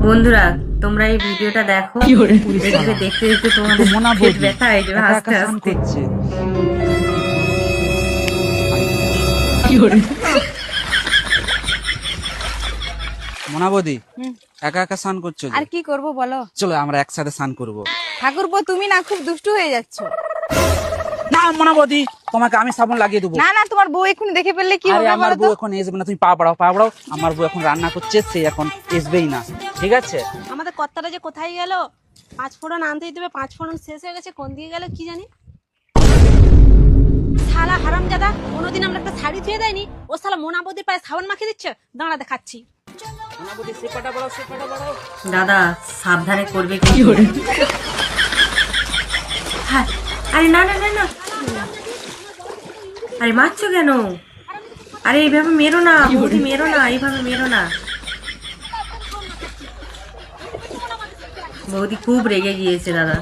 বন্ধুরা তোমরা এই ভিডিওটা দেখো, দেখবে দেখতে দেখতে তোমাদের পেট ব্যথা হয়ে যাবে আস্তে আস্তে। মোনাবদি একা একা স্নান করছো যে? আর কি করব বলো? চলো আমরা একসাথে স্নান করব। ঠাকুরপো তুমি না খুব দুষ্টু হয়ে যাচ্ছ। না মোনাবদি, তোমাকে আমি সাবান লাগিয়ে দেবো। না না, তোমার বউ এক্ষুনি দেখে ফেললে কি আরে হবে আমার বলো বউ তো? এখন আসবে না, তুমি পা বাড়াও পা বাড়াও। আমার বউ এখন রান্না করছে, সে এখন আসবেই না, ঠিক আছে? আমাদের কর্তাটা যে কোথায় গেল? 5 ফোড়ন আনতেই দেবে, 5 ফোড়ন শেষ হয়ে গেছে, কোন দিকে গেল কি জানি। শালা হারামজাদা, কোনোদিন আমরা একটা শাড়ি ধুয়ে দেয়নি, ও শালা মোনাবদির পায়ে সাবান মাখিয়ে দিচ্ছে। দাঁড়া দেখাচ্ছি। মোনাবদি সে পাটা বাড়াও, সে পাটা বাড়াও। দাদা সাবধানে করবে কি। হ্যাঁ, আরে না না না না, আরে মারছো কেন? আরে এইভাবে মেরো না বৌদি, মেরো না, এইভাবে মেরো না। বৌদি খুব রেগে গিয়েছে দাদা।